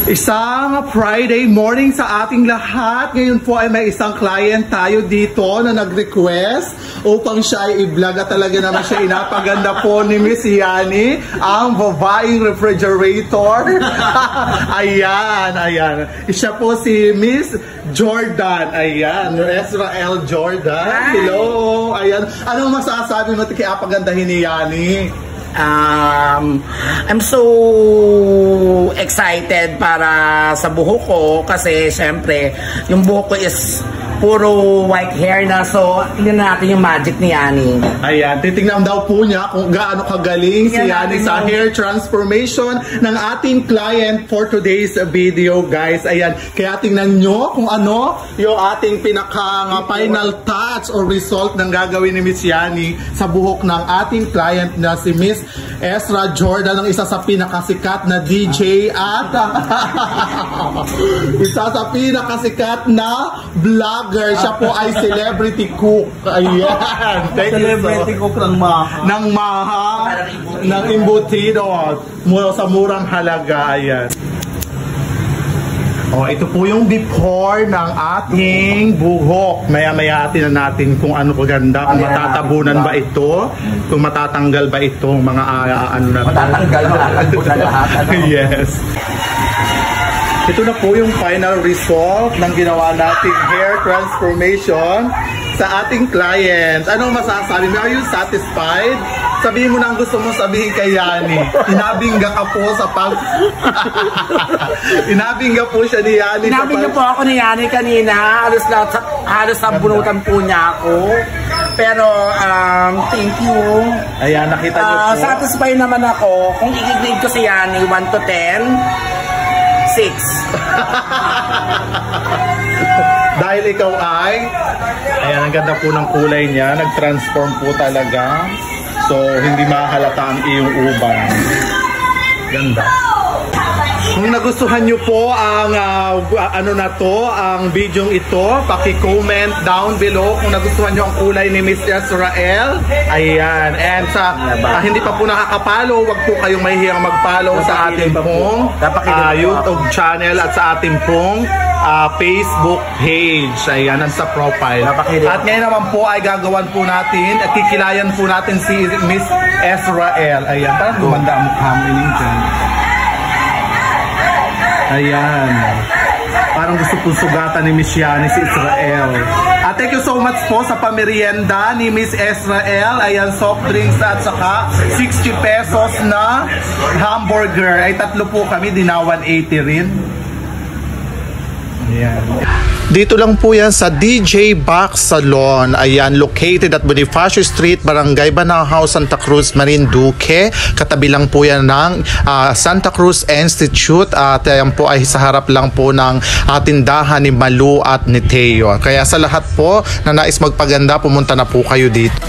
Isang Friday morning sa ating lahat. Ngayon po ay may isang client tayo dito na nag-request upang siya ay i-vlog at talaga naman siya inapaganda po ni Miss Yani, ang babaeng refrigerator. Ayan. Siya po si Miss Jordan. Ayan, Ezrael Jordan. Hi. Hello. Ayan. Anong masasabi mo kaya pagandahin ni Yani? I'm so excited para sa buhok ko kasi syempre yung buhok ko is puro white hair na, so tingnan natin yung magic ni Yani. Ayan, titingnan daw po niya kung gaano kagaling si Yani sa hair transformation ng ating client for today's video, guys. Ayan, kaya tingnan nyo kung ano yung ating pinaka-final touch or result ng gagawin ni Miss Yani sa buhok ng ating client na si Miss Ezra Jordan, ang isa sa pinakasikat na DJ at isa sa pinakasikat na vlogger. Siya po ay celebrity cook. Ayan. Celebrity cook ng maha. Ng embutido. Sa murang halaga. Ayan. Oh, ito po yung before ng ating buhok. Maya-maya atin na natin kung ano kaganda, kung matatabunan ba ito, kung matatanggal ba itong mga ano na. Matatanggal na lahat. Yes. Ito na po yung final result ng ginawa nating hair transformation sa ating client. Anong masasabi mo? Are you satisfied? Sabihin mo na ang gusto mo sabihin kay Yani. Inabingga ka po sa Inabingga po siya ni Yani. Inabingga po ako ni Yani kanina. Halos nabunutan po niya ako. Pero, thank you. Ayan, nakita niyo po. Satisfied naman ako. Kung i-grade ko si Yani, 1 to 10, 6. Dahil ikaw ay, ayan, ang ganda po ng kulay niya. Nag-transform po talaga. So, hindi mahalata ang iyong ubang. Ganda. Kung nagustuhan nyo po ang ang video ito, paki-comment down below kung nagustuhan nyo ang kulay ni Miss Ezrael. Ayan. And sa hindi pa po nakaka-follow, wag po kayong mahihiyang mag-follow sa ating pong YouTube channel at sa ating pong Facebook page. Ayan, sa profile. At ngayon naman po ay gagawan po natin at kikilayan po natin si Miss Ezrael. Ayan, parang gumanda ang mukha mo dyan. Ayan. Parang gusto po sugatan ni Miss Yani si Ezrael. Thank you so much po sa pamerienda ni Miss Ezrael. Ayan, soft drinks at saka 60 pesos na hamburger. Ay, tatlo po kami, di na 180 rin. Ayan. Dito lang po yan sa DJ Box Salon. Ayan, located at Bonifacio Street, Barangay Banahaw, Santa Cruz, Marinduque. Katabi lang po yan ng Santa Cruz Institute. At yan po ay sa harap lang po ng tindahan ni Malu at ni Teo. Kaya sa lahat po na nais magpaganda, pumunta na po kayo dito.